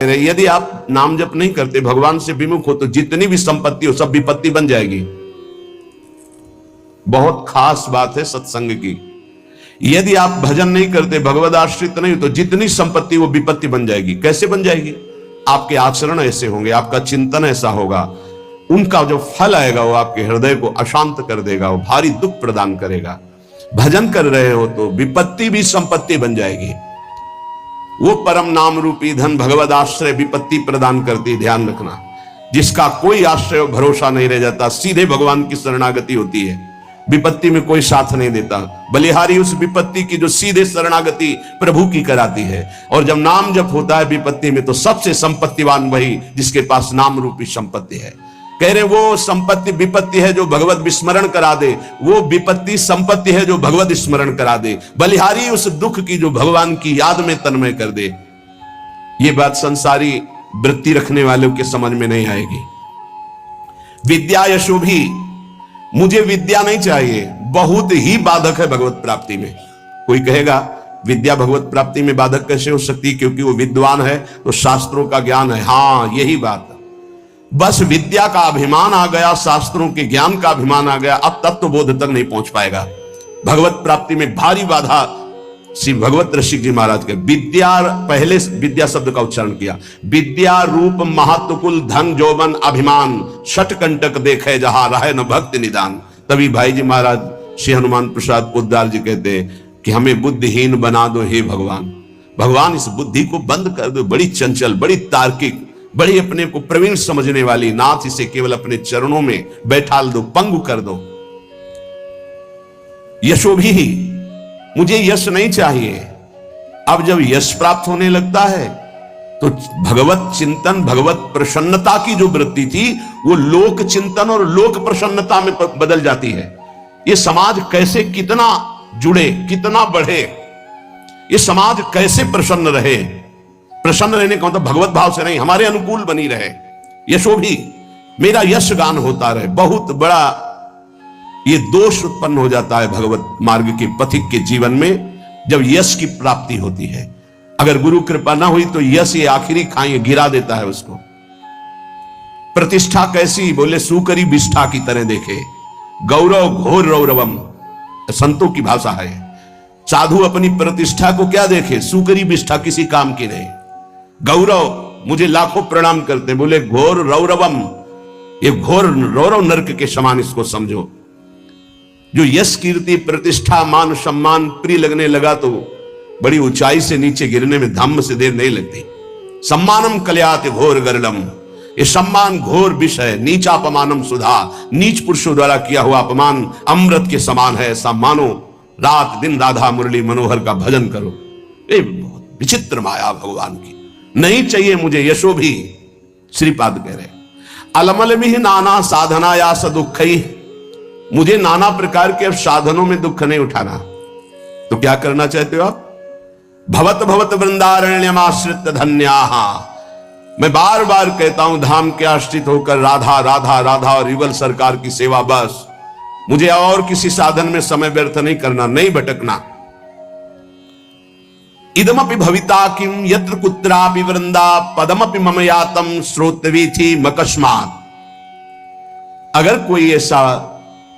यदि आप नाम जप नहीं करते, भगवान से विमुख हो, तो जितनी भी संपत्ति हो सब विपत्ति बन जाएगी। बहुत खास बात है सत्संग की। यदि आप भजन नहीं करते, भगवद आश्रित नहीं हो, तो जितनी संपत्ति वो विपत्ति बन जाएगी। कैसे बन जाएगी? आपके आचरण ऐसे होंगे, आपका चिंतन ऐसा होगा, उनका जो फल आएगा वो आपके हृदय को अशांत कर देगा, वो भारी दुख प्रदान करेगा। भजन कर रहे हो तो विपत्ति भी संपत्ति बन जाएगी। वो परम नाम रूपी धन भगवद आश्रय विपत्ति प्रदान करती, ध्यान रखना। जिसका कोई आश्रय भरोसा नहीं रह जाता, सीधे भगवान की शरणागति होती है, विपत्ति में कोई साथ नहीं देता। बलिहारी उस विपत्ति की जो सीधे शरणागति प्रभु की कराती है। और जब नाम जप होता है विपत्ति में, तो सबसे संपत्तिवान वही जिसके पास नाम रूपी संपत्ति है। कह रहे वो संपत्ति विपत्ति है जो भगवत विस्मरण करा दे, वो विपत्ति संपत्ति है जो भगवत स्मरण करा दे। बलिहारी उस दुख की जो भगवान की याद में तन्मय कर दे। ये बात संसारी वृत्ति रखने वालों के समझ में नहीं आएगी। विद्या यशो भी, मुझे विद्या नहीं चाहिए, बहुत ही बाधक है भगवत प्राप्ति में। कोई कहेगा विद्या भगवत प्राप्ति में बाधक कैसे हो सकती, क्योंकि वो विद्वान है तो शास्त्रों का ज्ञान है। हाँ, यही बात है। बस विद्या का अभिमान आ गया, शास्त्रों के ज्ञान का अभिमान आ गया, अब तत्व बोध तक नहीं पहुंच पाएगा। भगवत प्राप्ति में भारी बाधा श्री भगवत ऋषिक जी महाराज के। विद्या, पहले विद्या शब्द का उच्चारण किया। विद्या रूप महत्वकुल धन जोबन अभिमान, छठ कंटक देखे जहां रहे न भक्ति निदान। तभी भाई जी महाराज श्री हनुमान प्रसाद पोद्दार जी कहते कि हमें बुद्धिहीन बना दो हे भगवान। भगवान इस बुद्धि को बंद कर दो, बड़ी चंचल, बड़ी तार्किक, बड़ी अपने को प्रवीण समझने वाली। नाथ इसे केवल अपने चरणों में बैठाल दो, पंगु कर दो। यशो भी, मुझे यश नहीं चाहिए। अब जब यश प्राप्त होने लगता है तो भगवत चिंतन, भगवत प्रसन्नता की जो वृत्ति थी वो लोक चिंतन और लोक प्रसन्नता में बदल जाती है। ये समाज कैसे कितना जुड़े, कितना बढ़े, ये समाज कैसे प्रसन्न रहे। प्रसन्न रहने का मतलब भगवत भाव से नहीं, हमारे अनुकूल बनी रहे। यशो भी, मेरा यश गान होता रहे। बहुत बड़ा ये दोष उत्पन्न हो जाता है भगवत मार्ग के पथिक के जीवन में, जब यश की प्राप्ति होती है। अगर गुरु कृपा ना हुई तो यश ये आखिरी खाई गिरा देता है उसको। प्रतिष्ठा कैसी, बोले सूकरी विष्ठा की तरह देखे, गौरव घोर रौरवम, संतों की भाषा है। साधु अपनी प्रतिष्ठा को क्या देखे, सूकरी विष्ठा, किसी काम की नहीं। गौरव, मुझे लाखों प्रणाम करते, बोले घोर रौरवम, ये घोर रौरव नरक के समान इसको समझो। जो यश कीर्ति प्रतिष्ठा मान सम्मान प्रिय लगने लगा तो बड़ी ऊंचाई से नीचे गिरने में धम्म से देर नहीं लगती। सम्मानम कल्यात घोर गरलम, ये सम्मान घोर विष है। नीचापमानम सुधा, नीच पुरुषों द्वारा किया हुआ अपमान अमृत के समान है। ऐसा मानो रात दिन राधा मुरली मनोहर का भजन करो। ये बहुत विचित्र माया भगवान की। नहीं चाहिए मुझे यशो भी। श्रीपाद कह रहे अलमल भी नाना साधना या सदुखई, मुझे नाना प्रकार के अब साधनों में दुख नहीं उठाना। तो क्या करना चाहते हो आप? भवत भवत वृंदारण्यम आश्रित धन्याः, मैं बार बार कहता हूं धाम के आश्रित होकर राधा राधा राधा और युगल सरकार की सेवा बस। मुझे और किसी साधन में समय व्यर्थ नहीं करना, नहीं भटकना। इदमपि भविता किम यत्र कुत्रापि वृंदा पदमपि मम यातम श्रोतवीथि मकस्मात्। अगर कोई ऐसा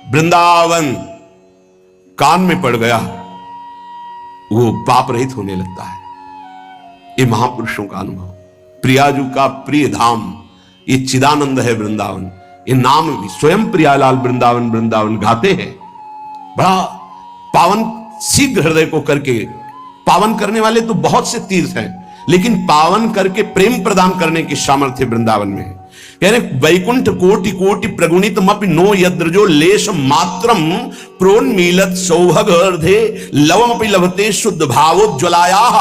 वृंदावन कान में पड़ गया, वो पाप रहित होने लगता है। ये महापुरुषों का अनुभव। प्रियाजू का प्रिय धाम, ये चिदानंद है वृंदावन। ये नाम भी स्वयं प्रियालाल वृंदावन वृंदावन गाते हैं। बड़ा पावन शीघ्र हृदय को करके, पावन करने वाले तो बहुत से तीर्थ हैं, लेकिन पावन करके प्रेम प्रदान करने की सामर्थ्य वृंदावन में है। कह रहे वैकुंठ कोटि कोटि प्रगुणितमपि नो यद्रजो लेश मात्रम प्रोन्मीलत सौभगर्धे लवमपि लभते शुद्ध भावोज्ज्वलायाः।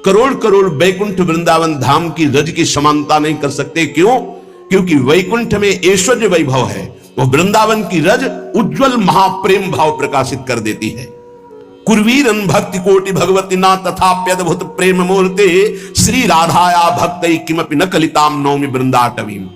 करोड़ करोड़ वैकुंठ वृंदावन धाम की रज की समानता नहीं कर सकते। क्यों? क्योंकि वैकुंठ में ऐश्वर्य वैभव है, वो वृंदावन की रज उज्जवल महाप्रेम भाव प्रकाशित कर देती है। कुर्वीरन भक्ति कोटि भगवती ना तथाप्यद्भुत प्रेम मूर्ते श्री राधाया भक्तै किमपि न कलिताम नौमि वृंदाटवीम।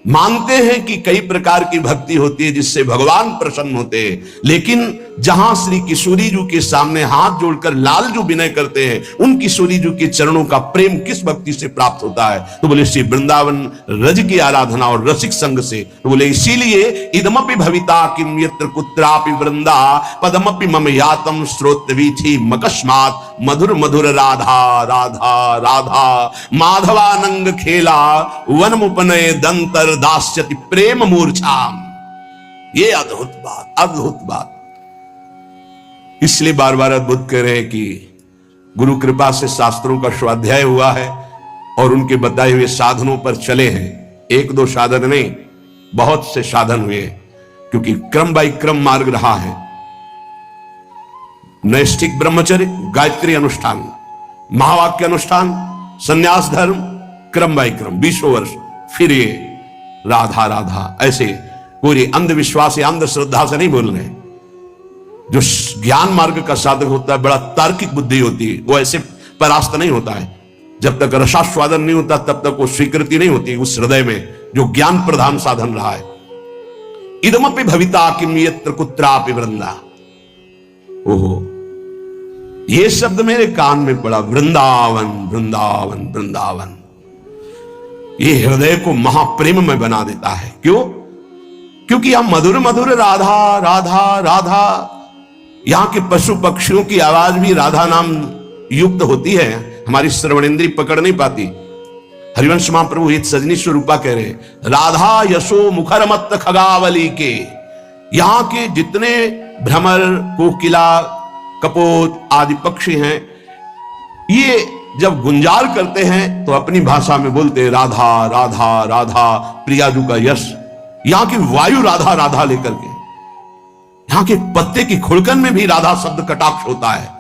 मानते हैं कि कई प्रकार की भक्ति होती है जिससे भगवान प्रसन्न होते हैं, लेकिन जहां श्री किशोरी जी के सामने हाथ जोड़कर लाल जो विनय करते हैं, उन किशोरी जी के चरणों का प्रेम किस भक्ति से प्राप्त होता है? तो बोले श्री वृंदावन रज की आराधना और रसिक संग से। तो बोले इसीलिए इदमपि भविता किम यत्र कुत्रापि वृंदा पदमपि मम यातम श्रोतवीथि मकस्मात् मधुर मधुर राधा राधा राधा माधवानंग खेला वनमुपनय दंतर दास्यति प्रेम मूर्छाम। ये अद्भुत बात, अद्भुत बात। इसलिए बार बार अद्भुत कह रहे हैं कि गुरु कृपा से शास्त्रों का स्वाध्याय हुआ है और उनके बताए हुए साधनों पर चले हैं। एक दो साधन नहीं, बहुत से साधन हुए, क्योंकि क्रम बाई क्रम मार्ग रहा है। नैष्ठिक ब्रह्मचर्य, गायत्री अनुष्ठान, महावाक्य अनुष्ठान, संन्यास धर्म, क्रम बाई क्रम 20 वर्ष, फिर ये राधा राधा। ऐसे कोई अंधविश्वास या अंधश्रद्धा से नहीं बोल रहे। जो ज्ञान मार्ग का साधक होता है, बड़ा तार्किक बुद्धि होती है, वो ऐसे परास्त नहीं होता है। जब तक रसास्वादन नहीं होता तब तक वो स्वीकृति नहीं होती उस हृदय में जो ज्ञान प्रधान साधन रहा है। इदमपि भविता किम यत्र कुत्रापि वृंदा। ओहो, ये शब्द मेरे कान में पड़ा, वृंदावन वृंदावन वृंदावन। ये हृदय को महाप्रेम में बना देता है। क्यों? क्योंकि हम मधुर मधुर राधा राधा राधा, यहां के पशु पक्षियों की आवाज भी राधा नाम युक्त होती है, हमारी श्रवणेंद्री पकड़ नहीं पाती। हरिवंश महाप्रभु हित सजनी स्वरूपा कह रहे, राधा यशो मुखर मत खगावली के। यहां के जितने भ्रमर, कोकिला, कपोत आदि पक्षी हैं, ये जब गुंजार करते हैं तो अपनी भाषा में बोलते हैं राधा राधा राधा, प्रियाजू का यश। यहां की वायु राधा राधा लेकर के, यहां के पत्ते की खुड़कन में भी राधा शब्द कटाक्ष होता है।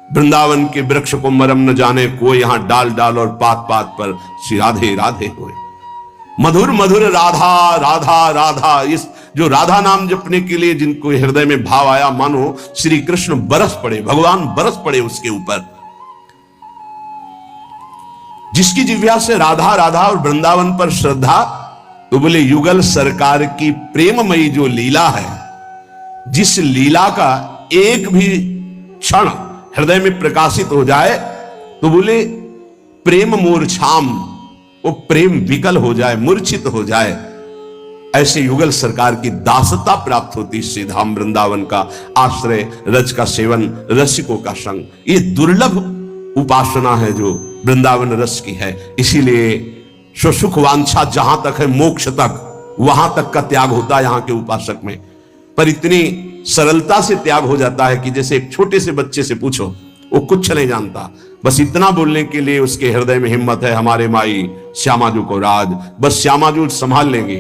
वृंदावन के वृक्ष को मरम न जाने कोई, यहां डाल डाल और पात पात पर श्री राधे राधे होए। मधुर मधुर राधा राधा राधा। इस जो राधा नाम जपने के लिए जिनको हृदय में भाव आया, मानो श्री कृष्ण बरस पड़े, भगवान बरस पड़े उसके ऊपर। जिसकी जिह्वा से राधा राधा और वृंदावन पर श्रद्धा, तो बोले युगल सरकार की प्रेममयी जो लीला है, जिस लीला का एक भी क्षण हृदय में प्रकाशित हो जाए तो बोले प्रेम मूर्छाम, वो प्रेम विकल हो जाए, मूर्छित हो जाए। ऐसे युगल सरकार की दासता प्राप्त होती श्री धाम वृंदावन का आश्रय, रज का सेवन, रसिकों का संग। ये दुर्लभ उपासना है जो वृंदावन रस की है। इसीलिए सुख वांछा जहां तक है, मोक्ष तक, वहां तक का त्याग होता है यहां के उपासक में। पर इतनी सरलता से त्याग हो जाता है कि जैसे एक छोटे से बच्चे से पूछो, वो कुछ नहीं जानता, बस इतना बोलने के लिए उसके हृदय में हिम्मत है, हमारे माई श्यामाजू को राज, बस श्यामाजू संभाल लेंगे।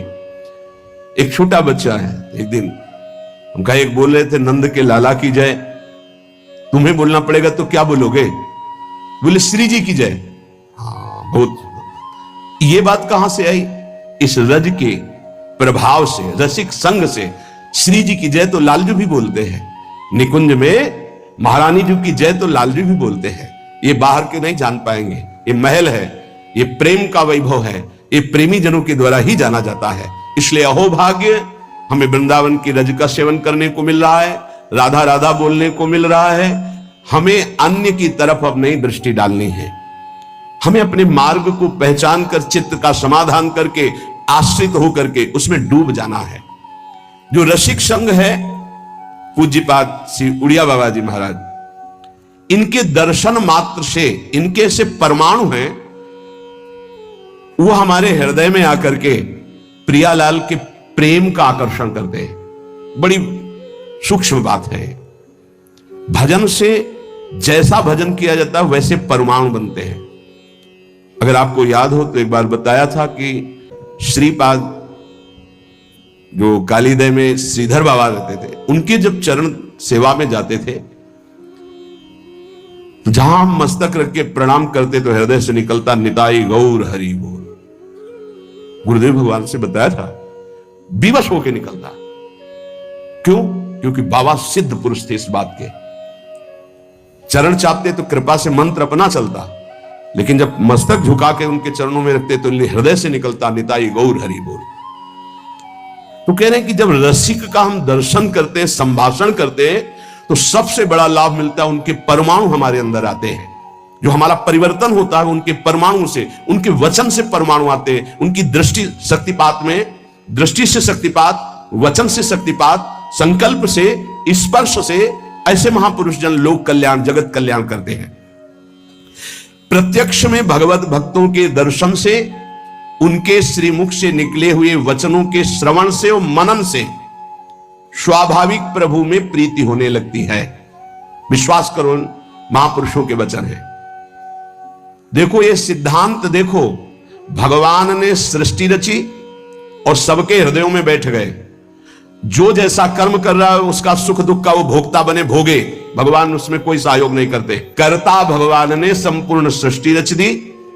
एक छोटा बच्चा है, एक दिन उनका एक बोल रहे थे, नंद के लाला की जय। तुम्हें बोलना पड़ेगा तो क्या बोलोगे? बोले श्री जी की जय। हाँ, बहुत। ये बात कहां से आई? इस रज के प्रभाव से, रसिक संग से। श्री जी की जय तो लालजू भी बोलते हैं, निकुंज में महारानी जी की जय तो लालजू भी बोलते हैं। ये बाहर के नहीं जान पाएंगे, ये महल है, ये प्रेम का वैभव है, ये प्रेमी जनों के द्वारा ही जाना जाता है। इसलिए अहो भाग्य, हमें वृंदावन की रज का सेवन करने को मिल रहा है, राधा राधा बोलने को मिल रहा है। हमें अन्य की तरफ अब नहीं दृष्टि डालनी है, हमें अपने मार्ग को पहचान कर चित्त का समाधान करके, आश्रित होकर के उसमें डूब जाना है। जो रसिक संघ है, पूज्यपाद श्री उड़िया बाबा जी महाराज, इनके दर्शन मात्र से, इनके से परमाणु हैं, वो हमारे हृदय में आकर के प्रियालाल के प्रेम का आकर्षण करते हैं। बड़ी सूक्ष्म बात है। भजन से जैसा भजन किया जाता है वैसे परमाणु बनते हैं। अगर आपको याद हो तो एक बार बताया था कि श्रीपाद जो कालीदय में श्रीधर बाबा रहते थे, उनके जब चरण सेवा में जाते थे, जहां हम मस्तक रख के प्रणाम करते तो हृदय से निकलता निताई गौर हरि बोल। गुरुदेव भगवान से बताया था, विवश होके निकलता। क्यों? क्योंकि बाबा सिद्ध पुरुष थे इस बात के। चरण चापते तो कृपा से मंत्र अपना चलता, लेकिन जब मस्तक झुका के उनके चरणों में रखते तो हृदय से निकलता निताई गौर हरि बोल। तो कह रहे हैं कि जब रसिक का हम दर्शन करते हैं, संभाषण करते हैं, तो सबसे बड़ा लाभ मिलता है, उनके परमाणु हमारे अंदर आते हैं। जो हमारा परिवर्तन होता है उनके परमाणु से, उनके वचन से परमाणु आते हैं। उनकी दृष्टि शक्तिपात में, दृष्टि से शक्तिपात, वचन से शक्तिपात, संकल्प से, स्पर्श से ऐसे महापुरुष जन लोक कल्याण, जगत कल्याण करते हैं। प्रत्यक्ष में भगवत भक्तों के दर्शन से, उनके श्रीमुख से निकले हुए वचनों के श्रवण से और मनन से स्वाभाविक प्रभु में प्रीति होने लगती है। विश्वास करो, महापुरुषों के वचन है। देखो ये सिद्धांत देखो, भगवान ने सृष्टि रची और सबके हृदयों में बैठ गए। जो जैसा कर्म कर रहा है उसका सुख दुख का वो भोक्ता बने, भोगे। भगवान उसमें कोई सहयोग नहीं करते। कर्ता भगवान ने संपूर्ण सृष्टि रच दी,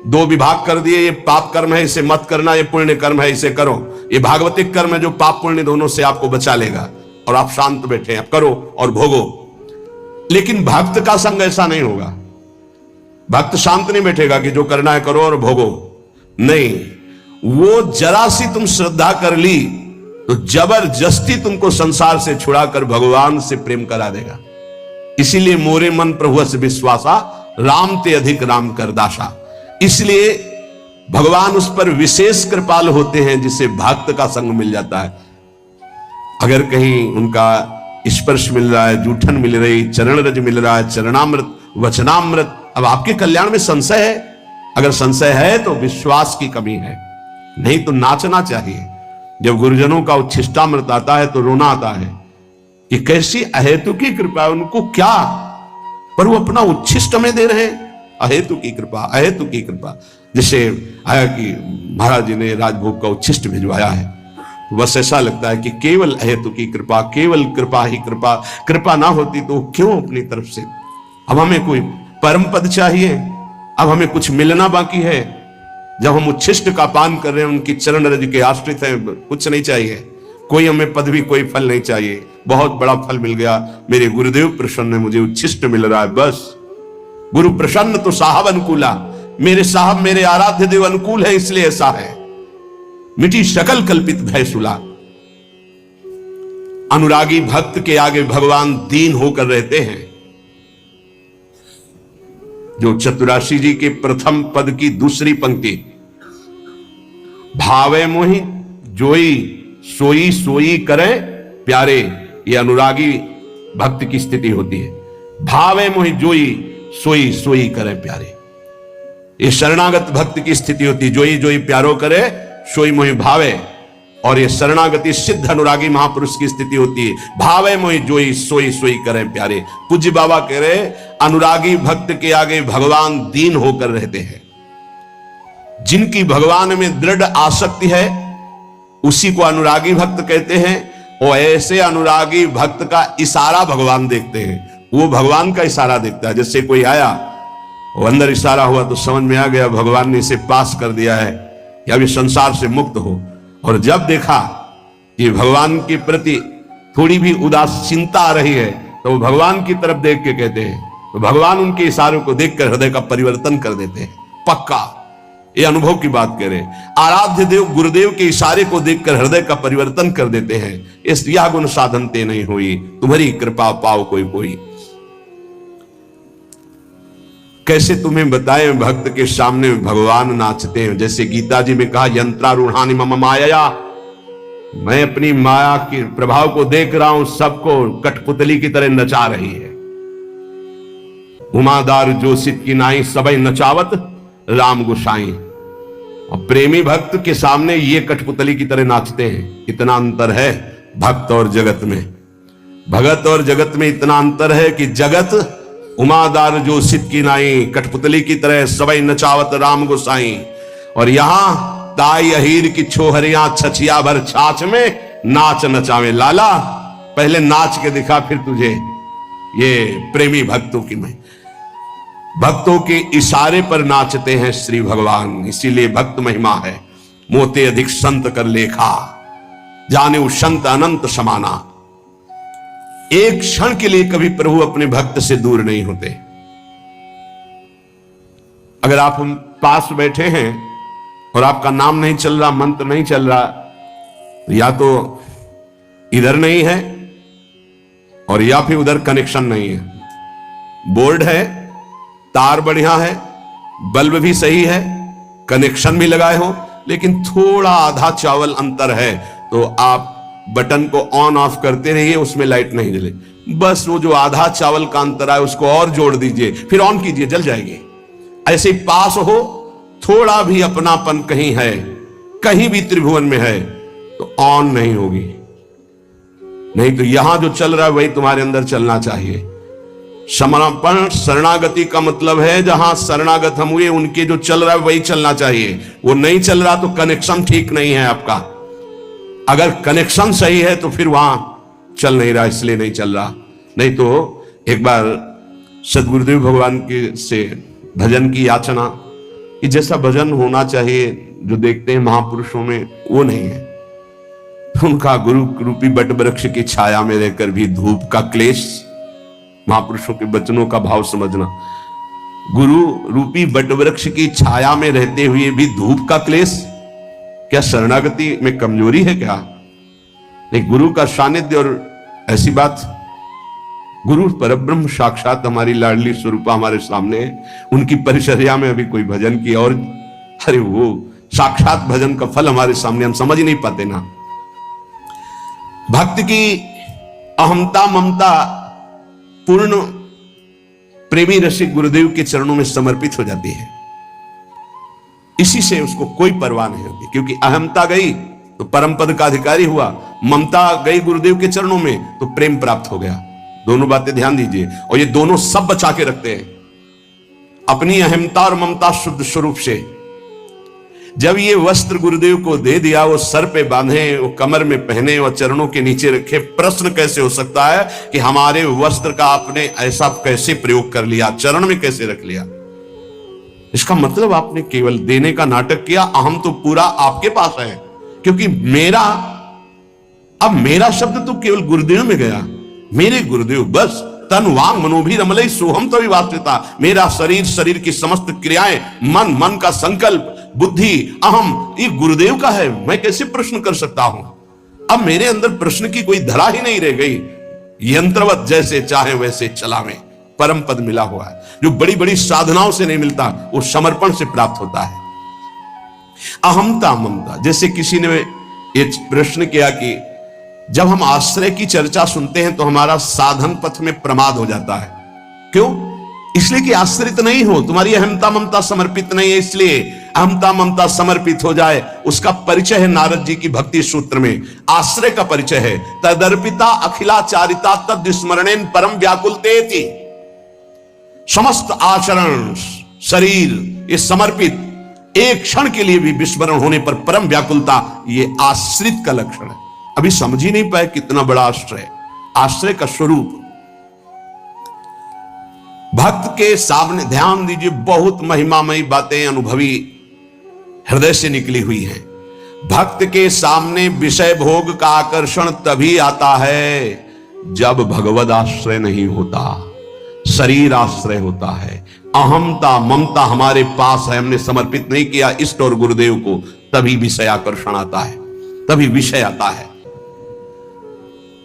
दो विभाग कर दिए, ये पाप कर्म है इसे मत करना, ये पुण्य कर्म है इसे करो। ये भागवतिक कर्म है जो पाप पुण्य दोनों से आपको बचा लेगा, और आप शांत बैठे, आप करो और भोगो। लेकिन भक्त का संग ऐसा नहीं होगा। भक्त शांत नहीं बैठेगा कि जो करना है करो और भोगो, नहीं। वो जरा सी तुम श्रद्धा कर ली तो जबरदस्ती तुमको संसार से छुड़ाकर भगवान से प्रेम करा देगा। इसीलिए मोरे मन प्रभु से विश्वासा, राम ते अधिक राम कर दासा। इसलिए भगवान उस पर विशेष कृपाल होते हैं जिसे भक्त का संग मिल जाता है। अगर कहीं उनका स्पर्श मिल रहा है, जूठन मिल रही, चरण रज मिल रहा है, चरणामृत, वचनामृत, अब आपके कल्याण में संशय है। अगर संशय है तो विश्वास की कमी है, नहीं तो नाचना चाहिए। जब गुरुजनों का उच्छिष्टामृत आता है तो रोना आता है कि कैसी अहेतु की कृपा, उनको क्या, पर वो अपना उच्छिष्ट में दे रहे हैं। अहेतु की कृपा, अहेतु की कृपा। जैसे आया कि महाराज जी ने राजभोग का उच्छिष्ट भिजवाया है, बस ऐसा लगता है कि केवल अहेतु की कृपा, केवल कृपा ही कृपा। कृपा ना होती तो क्यों अपनी तरफ से। अब हमें कोई परम पद चाहिए, अब हमें कुछ मिलना बाकी है। जब हम उच्छिष्ट का पान कर रहे हैं, उनकी चरण रज के आश्रित हैं, कुछ नहीं चाहिए, कोई हमें पदवी, कोई फल नहीं चाहिए। बहुत बड़ा फल मिल गया, मेरे गुरुदेव प्रसन्न है, मुझे उच्छिष्ट मिल रहा है, बस। गुरु प्रसन्न तो साहब अनुकूला, मेरे साहब, मेरे आराध्य देव अनुकूल है, इसलिए ऐसा है। मिटी सकल कल्पित भय सुला। अनुरागी भक्त के आगे भगवान दीन होकर रहते हैं। जो चतुराशी जी के प्रथम पद की दूसरी पंक्ति, भावे मोहि जोई सोई सोई करे प्यारे, ये अनुरागी भक्त की स्थिति होती है। भावे मोहि जोई सोई सोई करे प्यारे, ये शरणागत भक्त की स्थिति होती है। जोई जोई प्यारो करे, सोई मोहि भावे। और ये शरणागति सिद्ध अनुरागी महापुरुष की स्थिति होती है। भावे मोहि जोई सोई सोई करे प्यारे। पूज्य बाबा कह रहे, अनुरागी भक्त के आगे भगवान दीन होकर रहते हैं। जिनकी भगवान में दृढ़ आसक्ति है उसी को अनुरागी भक्त कहते हैं। और ऐसे अनुरागी भक्त का इशारा भगवान देखते हैं, वो भगवान का इशारा देखता है। जैसे कोई आया, वो अंदर इशारा हुआ तो समझ में आ गया भगवान ने इसे पास कर दिया है, या भी संसार से मुक्त हो। और जब देखा कि भगवान के प्रति थोड़ी भी उदासीनता आ रही है तो वो भगवान की तरफ देख के कहते हैं, तो भगवान उनके इशारों को देखकर हृदय का परिवर्तन कर देते हैं। पक्का ये अनुभव की बात कह रहे हैं। आराध्य देव गुरुदेव के इशारे को देखकर हृदय का परिवर्तन कर देते हैं। इस यह गुण साधनते नहीं हुई, तुम्हारी कृपा पाओ कोई कोई। कैसे तुम्हें बताएं, भक्त के सामने भगवान नाचते हैं। जैसे गीता जी में कहा, यंत्रारूढ़ानि मम माया, मैं अपनी माया के प्रभाव को देख रहा हूं, सबको कठपुतली की तरह नचा रही है। उमादार जोशित की नाई सबई नचावत राम गोसाई। और प्रेमी भक्त के सामने ये कठपुतली की तरह नाचते हैं। इतना अंतर है भक्त और जगत में। भगत और जगत में इतना अंतर है कि जगत उमादार जो सिद्ध की नाई, कठपुतली की तरह सबई नचावत राम गोसाई। और यहां ताई अहीर की छोहरियां छछिया भर छाछ में नाच नचावे लाला। पहले नाच के दिखा फिर तुझे। ये प्रेमी भक्तों की में, भक्तों के इशारे पर नाचते हैं श्री भगवान। इसीलिए भक्त महिमा है। मोते अधिक संत कर लेखा, जाने वो संत अनंत समाना। एक क्षण के लिए कभी प्रभु अपने भक्त से दूर नहीं होते। अगर आप हम पास बैठे हैं और आपका नाम नहीं चल रहा, मंत्र नहीं चल रहा, या तो इधर नहीं है और या फिर उधर कनेक्शन नहीं है। बोर्ड है, तार बढ़िया है, बल्ब भी सही है, कनेक्शन भी लगाए हो, लेकिन थोड़ा आधा चावल अंतर है, तो आप बटन को ऑन ऑफ करते रहिए, उसमें लाइट नहीं जले। बस वो जो आधा चावल का अंतर है उसको और जोड़ दीजिए, फिर ऑन कीजिए, जल जाएगी। ऐसे पास हो, थोड़ा भी अपनापन कहीं है, कहीं भी त्रिभुवन में है, तो ऑन नहीं होगी। नहीं तो यहां जो चल रहा है वही तुम्हारे अंदर चलना चाहिए। समर्पण शरणागति का मतलब है जहां शरणागत हम हुए उनके जो चल रहा है वही चलना चाहिए। वो नहीं चल रहा तो कनेक्शन ठीक नहीं है आपका। अगर कनेक्शन सही है तो फिर वहां चल नहीं रहा, इसलिए नहीं चल रहा। नहीं तो एक बार सदगुरुदेव भगवान के से भजन की याचना कि जैसा भजन होना चाहिए जो देखते हैं महापुरुषों में वो नहीं है। उनका गुरु रूपी बट वृक्ष की छाया में रहकर भी धूप का क्लेश, महापुरुषों के वचनों का भाव समझना, गुरु रूपी बट वृक्ष की छाया में रहते हुए भी धूप का क्लेश, क्या शरणागति में कमजोरी है क्या? नहीं, गुरु का सानिध्य और ऐसी बात, गुरु परब्रह्म साक्षात हमारी लाडली स्वरूपा हमारे सामने है, उनकी परिचर्या में अभी कोई भजन की और अरे वो साक्षात भजन का फल हमारे सामने, हम समझ नहीं पाते ना। भक्त की अहमता ममता पूर्ण प्रेमी रसिक गुरुदेव के चरणों में समर्पित हो जाती है। इसी से उसको कोई परवाह नहीं होती, क्योंकि अहमता गई तो परम पद का अधिकारी हुआ, ममता गई गुरुदेव के चरणों में तो प्रेम प्राप्त हो गया। दोनों बातें ध्यान दीजिए, और ये दोनों सब बचा के रखते हैं अपनी अहमता और ममता शुद्ध स्वरूप से। जब ये वस्त्र गुरुदेव को दे दिया, वो सर पे बांधे, वो कमर में पहने और चरणों के नीचे रखे, प्रश्न कैसे हो सकता है कि हमारे वस्त्र का आपने ऐसा कैसे प्रयोग कर लिया, चरण में कैसे रख लिया? इसका मतलब आपने केवल देने का नाटक किया, अहम तो पूरा आपके पास है। क्योंकि मेरा शब्द तो केवल गुरुदेव में गया, मेरे गुरुदेव, बस तन वांग मनोभी रमलई सोहम तो विवासिता, मेरा शरीर, शरीर की समस्त क्रियाएं, मन, मन का संकल्प, बुद्धि, अहम, ये गुरुदेव का है। मैं कैसे प्रश्न कर सकता हूं? अब मेरे अंदर प्रश्न की कोई धरा ही नहीं रह गई। यंत्रवत जैसे चाहे वैसे चलावें, परम पद मिला हुआ है, जो बड़ी बड़ी साधनाओं से नहीं मिलता, वो समर्पण से प्राप्त होता है। अहमता ममता, जैसे किसी ने एक प्रश्न किया कि जब हम आश्रय की चर्चा सुनते हैं तो हमारा साधन पथ में प्रमाद हो जाता है। क्यों? इसलिए कि आश्रित नहीं हो, तुम्हारी अहमता ममता समर्पित नहीं है, इसलिए अहमता ममता समर्पित हो जाए। उसका परिचय है नारद जी की भक्ति सूत्र में, आश्रय का परिचय है, तदर्पिता अखिलाचारिता तद स्मरणेन परम व्याकुलतेति। समस्त आचरण, शरीर ये समर्पित, एक क्षण के लिए भी विस्मरण होने पर परम व्याकुलता, ये आश्रित का लक्षण है। अभी समझ ही नहीं पाए कितना बड़ा आश्रय, आश्रय का स्वरूप। भक्त के सामने ध्यान दीजिए, बहुत महिमामयी बातें अनुभवी हृदय से निकली हुई हैं। भक्त के सामने विषय भोग का आकर्षण तभी आता है जब भगवद आश्रय नहीं होता, शरीर आश्रय होता है। अहमता ममता हमारे पास है, हमने समर्पित नहीं किया इष्ट और गुरुदेव को, तभी विषय आकर्षण आता है, तभी विषय आता है।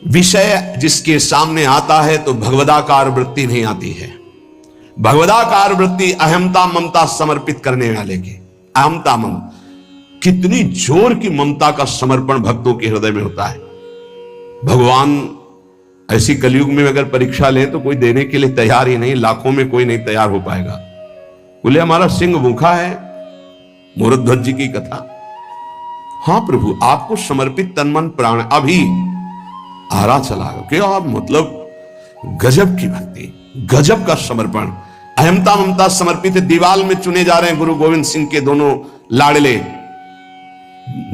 विषय जिसके सामने आता है तो भगवदाकार वृत्ति नहीं आती है। भगवदाकार वृत्ति अहमता ममता समर्पित करने वाले की, अहमता ममता, कितनी जोर की ममता का समर्पण भक्तों के हृदय में होता है। भगवान ऐसी कलयुग में अगर परीक्षा लें तो कोई देने के लिए तैयार ही नहीं, लाखों में कोई नहीं तैयार हो पाएगा। बोले हमारा सिंह भूखा है, मूर्धध्वज जी की कथा। हाँ प्रभु, आपको समर्पित तन मन प्राण, अभी आरा चला क्या आप, मतलब गजब की भक्ति, गजब का समर्पण, अहमता ममता समर्पित। दीवाल में चुने जा रहे हैं गुरु गोविंद सिंह के दोनों लाडले,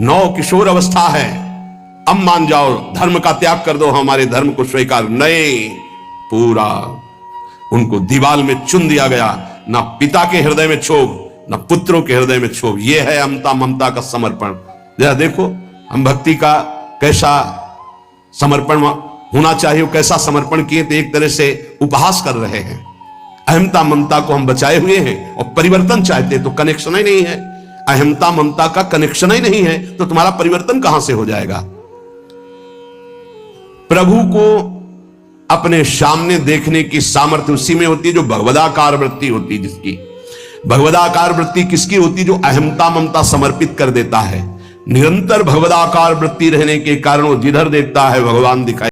9 किशोर अवस्था है, अब मान जाओ, धर्म का त्याग कर दो, हमारे धर्म को स्वीकार नहीं। पूरा उनको दीवाल में चुन दिया गया, ना पिता के हृदय में क्षोभ, ना पुत्रों के हृदय में क्षोभ। यह है अहमता ममता का समर्पण। जरा देखो हम भक्ति का कैसा समर्पण होना चाहिए, कैसा समर्पण किए, तो एक तरह से उपहास कर रहे हैं। अहमता ममता को हम बचाए हुए हैं और परिवर्तन चाहते तो कनेक्शन ही नहीं है। अहमता ममता का कनेक्शन ही नहीं है तो तुम्हारा परिवर्तन कहां से हो जाएगा। प्रभु को अपने सामने देखने की सामर्थ्य उसी में होती है जो भगवदाकार वृत्ति होती है। जिसकी भगवदाकार वृत्ति किसकी होती है? जो अहमता ममता समर्पित कर देता है। निरंतर भगवदाकार वृत्ति रहने के कारण वो जिधर देखता है भगवान दिखाई